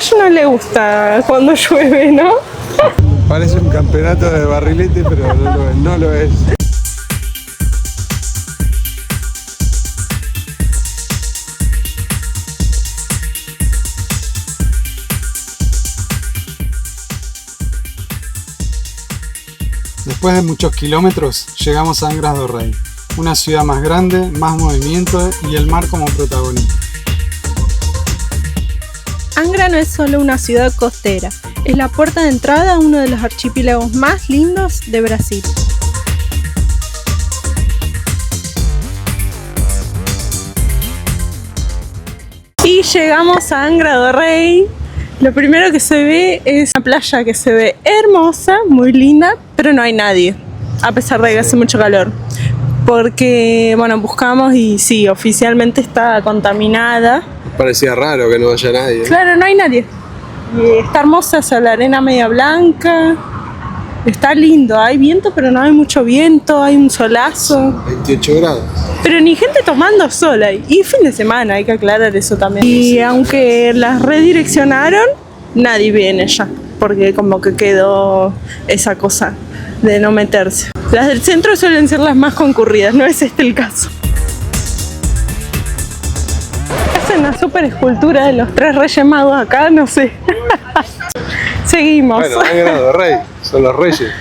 Uruguayo no le gusta cuando llueve, ¿no? Parece un campeonato de barrilete, pero no lo es. Después de muchos kilómetros, llegamos a Angra do Rei, una ciudad más grande, más movimiento y el mar como protagonista. Angra no es solo una ciudad costera, es la puerta de entrada a uno de los archipiélagos más lindos de Brasil. Y llegamos a Angra do Rei. Lo primero que se ve es una playa que se ve hermosa, muy linda, pero no hay nadie, a pesar de que hace mucho calor. Porque, bueno, buscamos y sí, oficialmente está contaminada. Parecía raro que no haya nadie. Claro, no hay nadie. Y está hermosa, o sea, la arena media blanca. Está lindo, hay viento, pero no hay mucho viento, hay un solazo. 28 grados. Pero ni gente tomando sol ahí. Y fin de semana, hay que aclarar eso también. Y aunque las redireccionaron, nadie viene ya. Porque como que quedó esa cosa de no meterse. Las del centro suelen ser las más concurridas, no es este el caso. Hacen una super escultura de los 3 Reyes Magos acá, no sé. Seguimos. Bueno, Angra do Rei, son los reyes.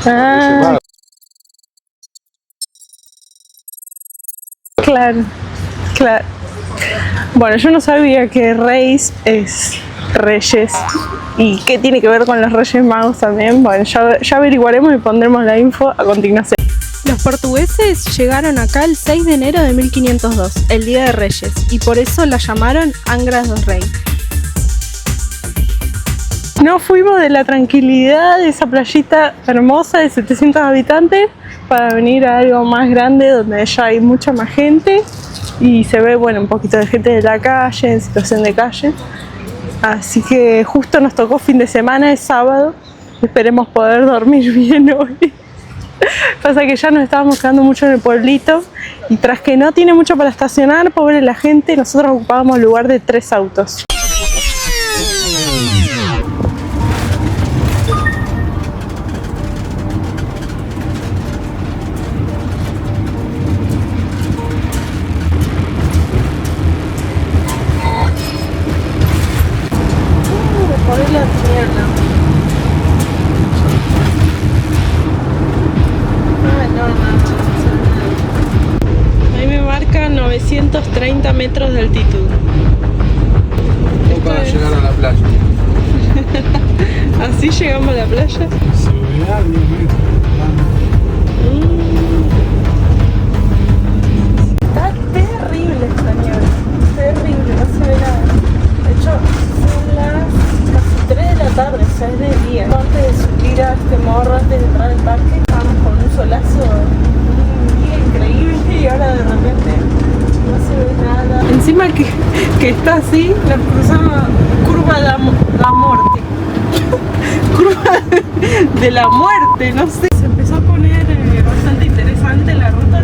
Ah, claro, claro. Bueno, yo no sabía que Reis es Reyes. ¿Y qué tiene que ver con los Reyes Magos también? Bueno, ya averiguaremos y pondremos la info a continuación. Los portugueses llegaron acá el 6 de enero de 1502, el Día de Reyes, y por eso la llamaron Angra do Rei. Nos fuimos de la tranquilidad de esa playita hermosa de 700 habitantes para venir a algo más grande donde ya hay mucha más gente y se ve, bueno, un poquito de gente de la calle, en situación de calle. Así que justo nos tocó fin de semana, es sábado. Esperemos poder dormir bien hoy. Pasa que ya nos estábamos quedando mucho en el pueblito y tras que no tiene mucho para estacionar, pobre la gente, nosotros ocupábamos el lugar de 3 autos. Ahí me marca 930 metros de altitud. Para llegar a la playa. ¿Así llegamos a la playa? Seguridad 10 metros. Está terrible esta nieve. Terrible, no se ve nada. De hecho, son las casi 3 de la tarde, o sea, es de día. Antes de subir a este morro, antes de entrar al parque, estábamos con un solazo, un día increíble y ahora de repente no se ve nada. Encima que está así, la cruzamos curva de la muerte. Curva de la muerte, no sé. Se empezó a poner bastante interesante la ruta.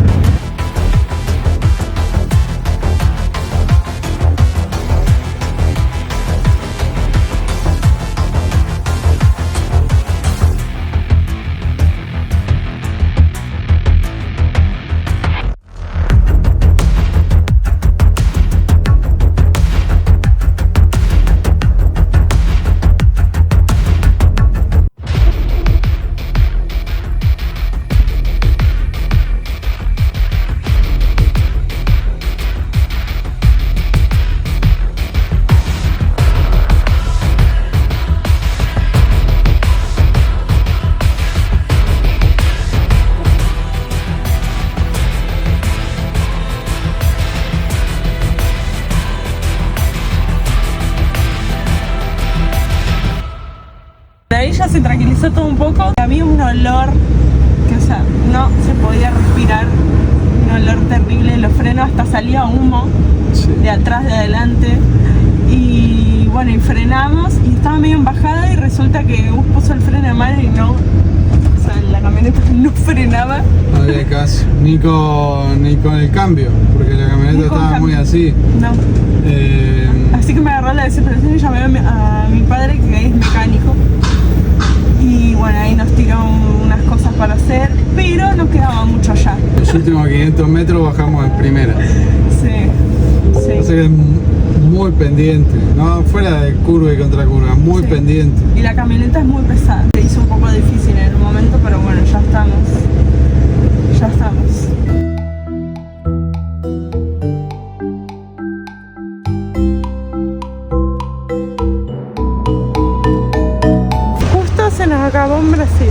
Ahí ya se tranquilizó todo un poco. Había un olor que, o sea, no se podía respirar. Un olor terrible, los frenos hasta salía humo, sí, de atrás, de adelante. Y bueno, y frenamos y estaba medio en bajada y resulta que puso el freno de mano y no, o sea, la camioneta no frenaba. No había caso, ni con el cambio, porque la camioneta estaba muy así. No. Así que me agarró la desesperación y llamé a mi padre, que es mecánico. Y bueno, ahí nos tiró unas cosas para hacer, pero no quedaba mucho allá. Los últimos 500 metros bajamos en primera. Sí, sí. Así que es muy pendiente, ¿no? Fuera de curva y contracurva, muy Sí. pendiente. Y la camioneta es muy pesada. Se hizo un poco difícil en el momento, pero bueno, ya estamos. Ya estamos. Justo se nos acabó en Brasil.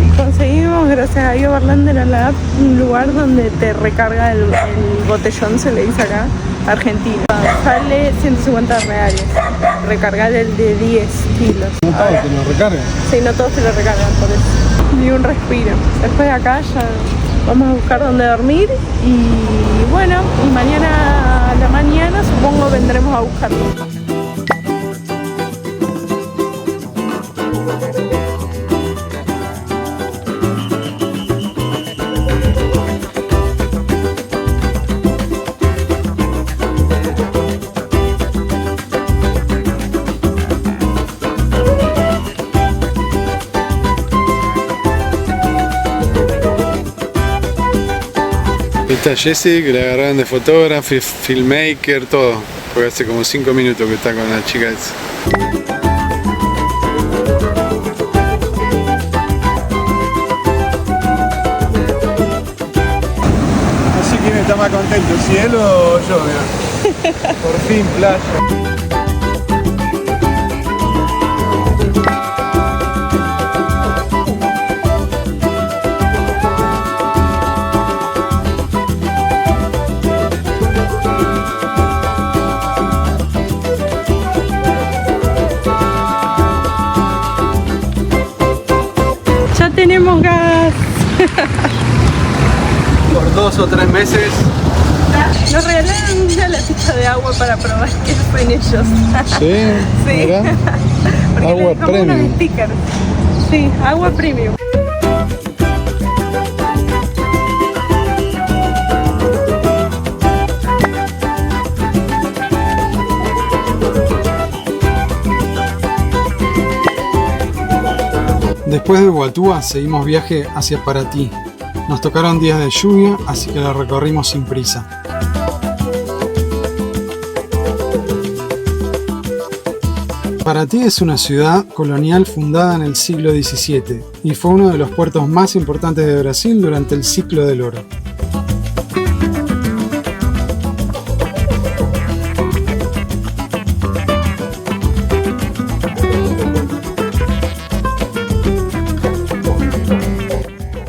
Y conseguimos, gracias a Io Barlander, a la app, un lugar donde te recarga el botellón, se le dice acá, argentino. Sale 150 reales. Recargar el de 10 kilos. No todo te lo recargan. Sí, no todos se lo recargan por eso. Ni un respiro. Después de acá ya vamos a buscar dónde dormir y bueno, y mañana a la mañana supongo vendremos a buscarlo. Está Jessie, que la agarraron de fotógrafo, filmmaker, todo. Porque hace como 5 minutos que está con la chica esa. Así que está más contento, si él o yo, mira. Por fin playa. Ya tenemos gas. Por 2 o 3 meses. Nos regalaron una latita de agua para probar qué fue ellos. Sí, Sí. mirá. Porque Agua le dejamos premium. unos stickers. Sí, agua premium. Después de Boatúa seguimos viaje hacia Paraty. Nos tocaron días de lluvia, así que la recorrimos sin prisa. Paraty es una ciudad colonial fundada en el siglo XVII y fue uno de los puertos más importantes de Brasil durante el Ciclo del Oro.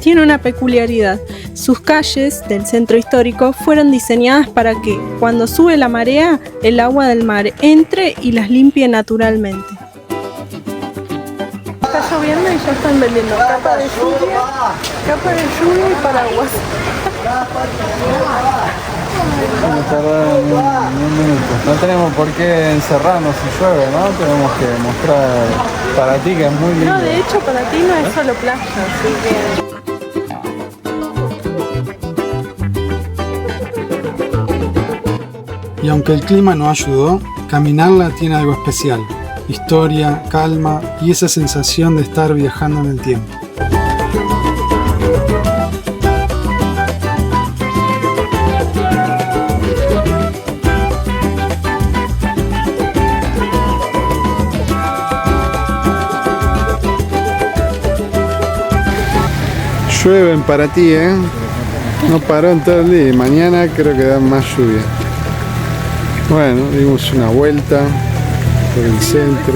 Tiene una peculiaridad. Sus calles del centro histórico fueron diseñadas para que, cuando sube la marea, el agua del mar entre y las limpie naturalmente. Está lloviendo y ya están vendiendo capa de lluvia y paraguas. Vamos a tardar un minuto. No tenemos por qué encerrarnos si llueve, ¿no? Tenemos que mostrar Paraty, que es muy lindo. No, de hecho para ti no es solo playa, así que... Y aunque el clima no ayudó, caminarla tiene algo especial. Historia, calma y esa sensación de estar viajando en el tiempo. Llueve en Paraty, ¿eh? No paró en todo el día y mañana creo que da más lluvia. Bueno, dimos una vuelta por el centro.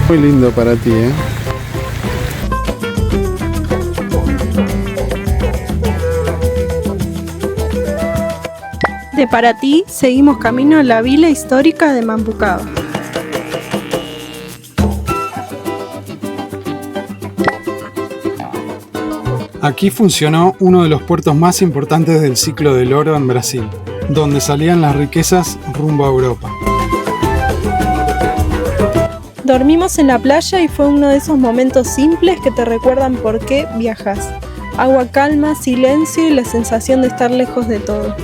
Muy lindo Paraty, ¿eh? De Paraty seguimos camino a la vila histórica de Mambucaba. Aquí funcionó uno de los puertos más importantes del Ciclo del Oro en Brasil, donde salían las riquezas rumbo a Europa. Dormimos en la playa y fue uno de esos momentos simples que te recuerdan por qué viajas. Agua calma, silencio y la sensación de estar lejos de todo.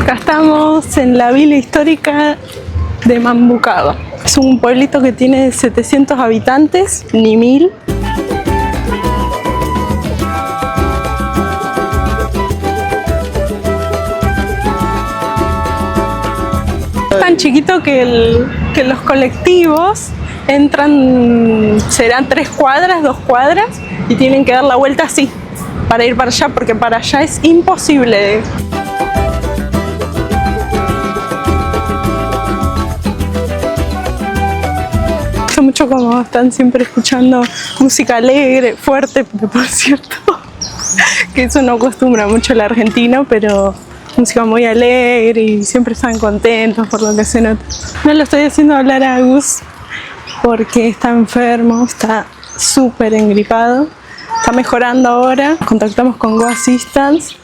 Acá Estamos en la villa histórica de Mambucaba. Es un pueblito que tiene 700 habitantes, ni 1000. Es tan chiquito que los colectivos entran, serán 3 cuadras, 2 cuadras, y tienen que dar la vuelta así para ir para allá, porque para allá es imposible. Me gusta mucho como están siempre escuchando música alegre, fuerte, porque por cierto que eso no acostumbra mucho el argentino, pero música muy alegre y siempre están contentos por lo que se nota. No lo estoy haciendo hablar a Gus porque está enfermo, está súper engripado, está mejorando ahora. Contactamos con Go Assistance,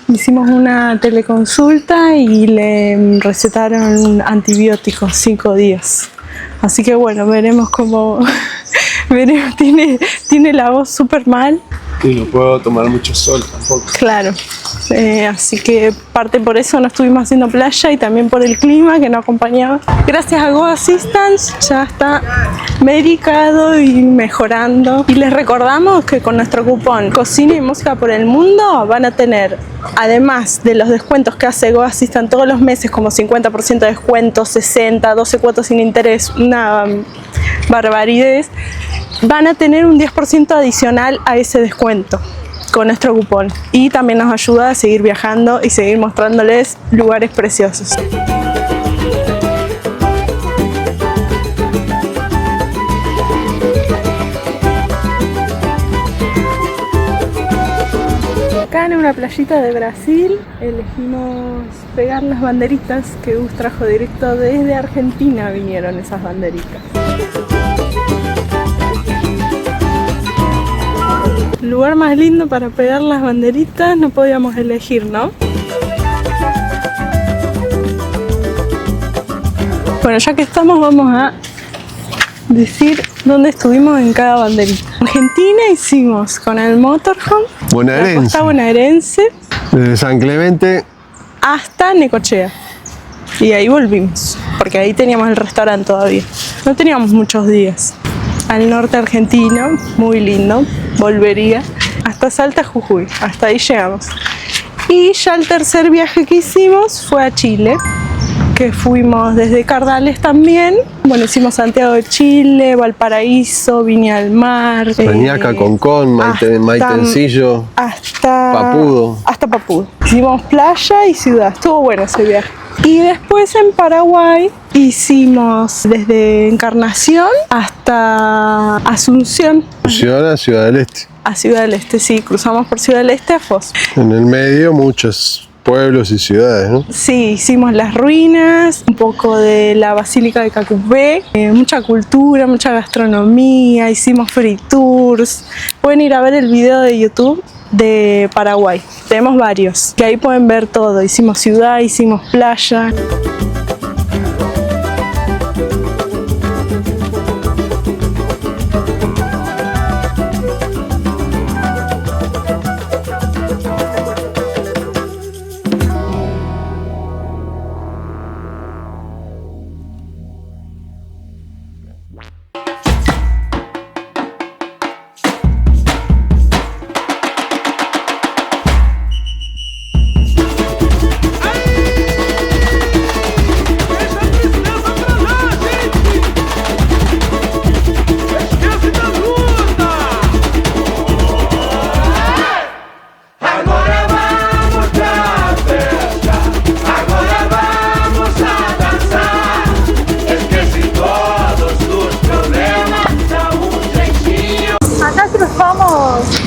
hicimos una teleconsulta y le recetaron antibióticos 5 días. Así que bueno, veremos cómo tiene la voz súper mal. Y no puedo tomar mucho sol tampoco. Claro, así que parte por eso no estuvimos haciendo playa y también por el clima que no acompañaba. Gracias a Go Assistance ya está medicado y mejorando. Y les recordamos que con nuestro cupón Cocina y Música por el Mundo van a tener, además de los descuentos que hace Go Assistance todos los meses, como 50% de descuento, 60, 12 cuotas sin interés, una barbaridad, van a tener un 10% adicional a ese descuento con nuestro cupón, y también nos ayuda a seguir viajando y seguir mostrándoles lugares preciosos. Acá en una playita de Brasil elegimos pegar las banderitas que Gus trajo directo desde Argentina. Vinieron esas banderitas. El lugar más lindo para pegar las banderitas no podíamos elegir, ¿no? Bueno, ya que estamos, vamos a decir dónde estuvimos en cada banderita. En Argentina hicimos con el motorhome, Bonaerense. la costa bonaerense, Desde San Clemente hasta Necochea. Y ahí volvimos, porque ahí teníamos el restaurante todavía. No teníamos muchos días. Al norte argentino, muy lindo, volvería. Hasta Salta, Jujuy, hasta ahí llegamos. Y ya el tercer viaje que hicimos fue a Chile, que fuimos desde Cardales también. Bueno, hicimos Santiago de Chile, Valparaíso, Viña del Mar, Reñaca, Concón, Maitencillo, Papudo. Hasta Papudo. Hicimos playa y ciudad, estuvo bueno ese viaje. Y después en Paraguay hicimos desde Encarnación hasta Asunción. Ciudad del Este. A Ciudad del Este, sí, cruzamos por Ciudad del Este a Foz. En el medio muchos pueblos y ciudades, ¿no? Sí, hicimos las ruinas, un poco de la Basílica de Cacusbé, mucha cultura, mucha gastronomía, hicimos free tours. Pueden ir a ver el video de YouTube de Paraguay, tenemos varios, que ahí pueden ver todo. Hicimos ciudad, hicimos playa.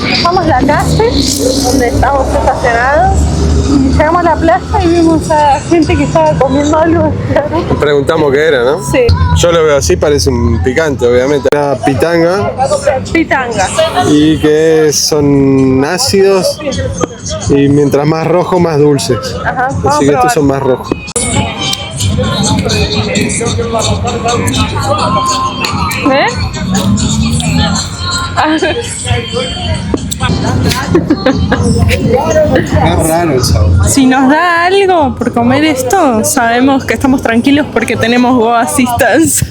Cruzamos la calle donde estábamos estacionados y llegamos a la plaza y vimos a gente que estaba comiendo algo. Preguntamos qué era, ¿no? Sí. Yo lo veo así, parece un picante, obviamente. Era pitanga. Pitanga. Y que son ácidos y mientras más rojos, más dulces. Ajá, vamos así a que probar. estos son más rojos. ¿Eh? Es raro el sabor. Si nos da algo por comer esto, sabemos que estamos tranquilos porque tenemos Go Assistance.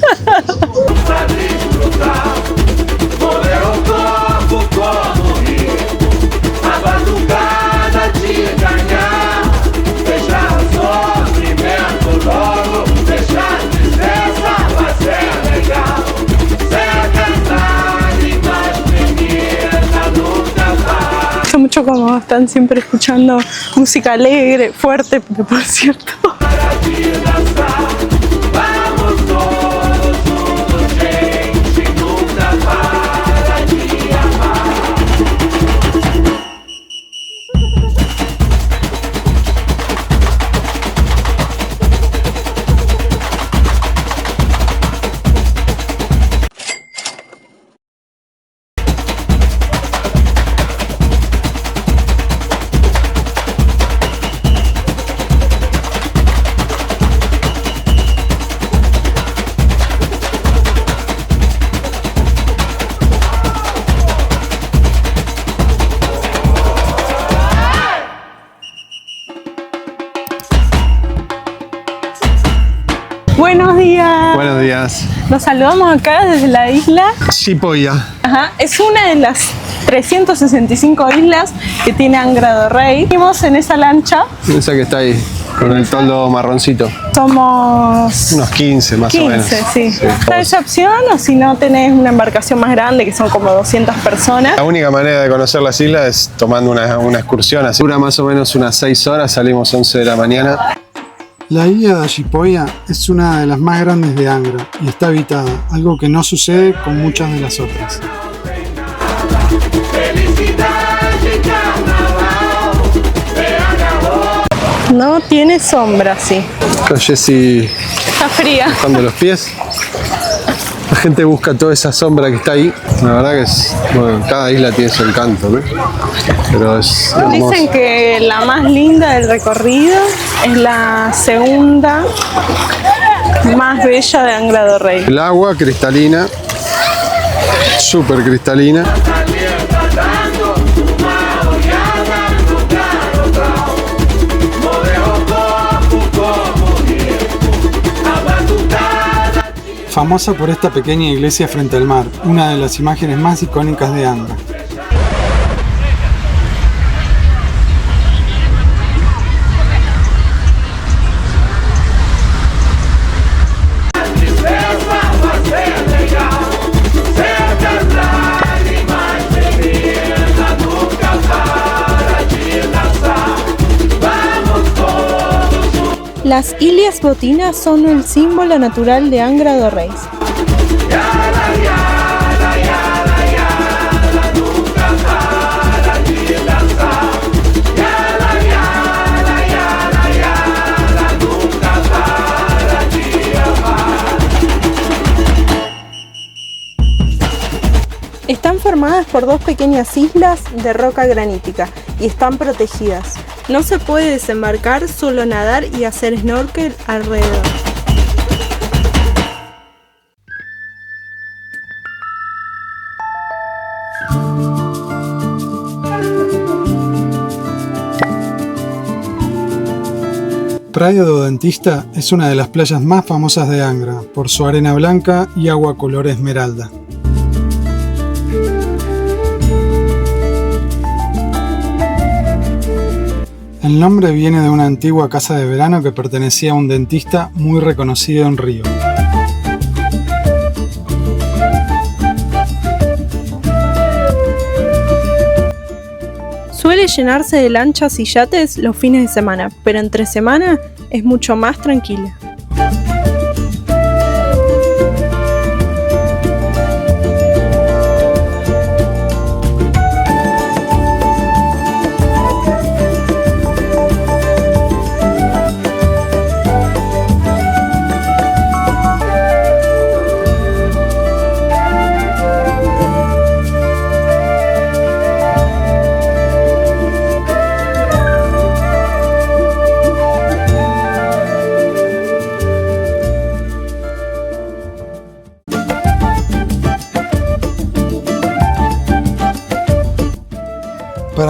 Mucho como están siempre escuchando música alegre, fuerte, porque por cierto. Buenos días. Buenos días. Nos saludamos acá desde la isla. Chipoya. Ajá, es una de las 365 islas que tiene Angra do Rey. Vimos en esa lancha. Esa que está ahí, con el toldo marroncito. Somos Unos 15 más 15, o menos. sí. Está esa opción, o si no tenés una embarcación más grande, que son como 200 personas. La única manera de conocer las islas es tomando una excursión. Así dura más o menos unas 6 horas, salimos 11 de la mañana. La isla de Chipoya es una de las más grandes de Angra y está habitada, algo que no sucede con muchas de las otras. No tiene sombra, sí. Con Jessy Está fría. bajando los pies. La gente busca toda esa sombra que está ahí. La verdad que es, bueno, cada isla tiene su encanto, ¿no? Pero es hermoso. Dicen que la más linda del recorrido es la segunda más bella de Angra do Rey. El agua cristalina, súper cristalina. Famosa por esta pequeña iglesia frente al mar, una de las imágenes más icónicas de Angra. Las Ilias Botinas son el símbolo natural de Angra do Rei. Están formadas por dos pequeñas islas de roca granítica y están protegidas. No se puede desembarcar, solo nadar y hacer snorkel alrededor. Praia do Dentista es una de las playas más famosas de Angra, por su arena blanca y agua color esmeralda. El nombre viene de una antigua casa de verano que pertenecía a un dentista muy reconocido en Río. Suele llenarse de lanchas y yates los fines de semana, pero entre semana es mucho más tranquila.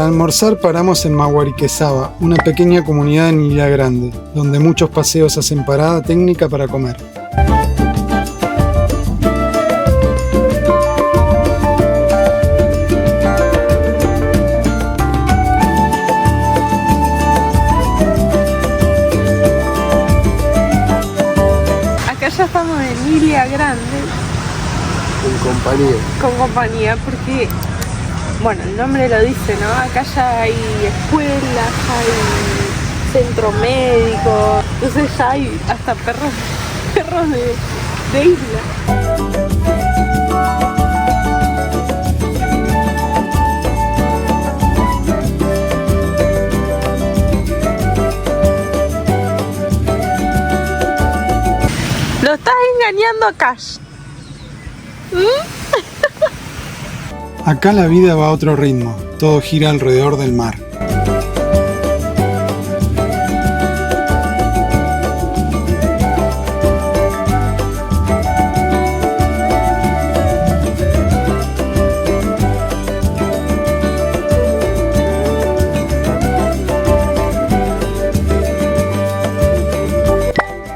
Para almorzar paramos en Maguariquezaba, una pequeña comunidad en Ilha Grande, donde muchos paseos hacen parada técnica para comer. Acá ya estamos en Ilha Grande. Con compañía, porque, bueno, el nombre lo dice, ¿no? Acá ya hay escuelas, hay centro médico, entonces ya hay hasta perros de isla. Lo estás engañando a Cash. Acá la vida va a otro ritmo, todo gira alrededor del mar.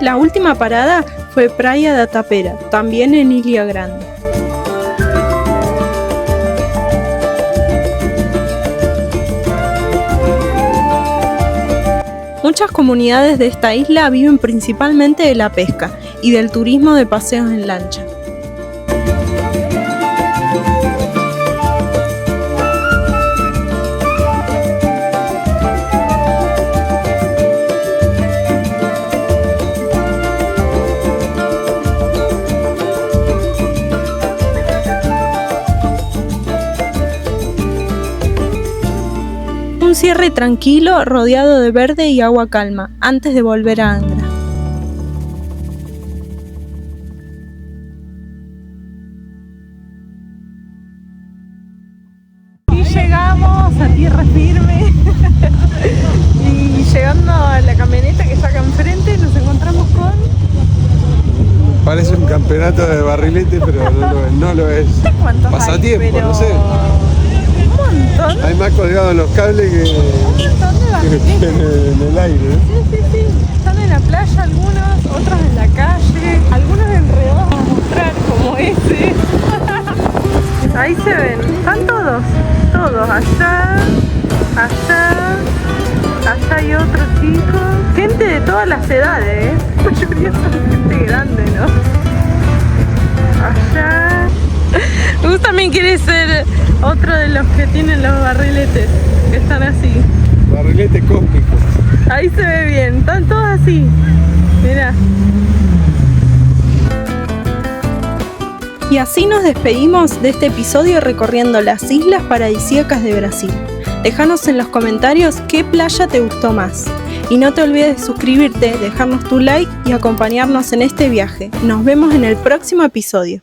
La última parada fue Praia da Tapera, también en Ilha Grande. Muchas comunidades de esta isla viven principalmente de la pesca y del turismo de paseos en lancha. Un cierre tranquilo, rodeado de verde y agua calma, antes de volver a Angra. Y llegamos a tierra firme. Y llegando a la camioneta que está acá enfrente, nos encontramos con... Parece un campeonato de barrilete, pero no lo es. ¿Cuántos Pasatiempo, hay? Pero... no sé. Un montón. Hay más colgados en los cables que en el aire. Sí. Están en la playa algunos, otros en la calle, algunos enredados a mostrar como ese. Ahí se ven, están todos, allá hay otros chicos, gente de todas las edades, la mayoría son gente grande, ¿no? Allá. Gus también quiere ser otro de los que tienen los barriletes, que están así. Barrilete cósmico. Ahí se ve bien, están todos así. Mirá. Y así nos despedimos de este episodio recorriendo las islas paradisíacas de Brasil. Déjanos en los comentarios qué playa te gustó más. Y no te olvides de suscribirte, dejarnos tu like y acompañarnos en este viaje. Nos vemos en el próximo episodio.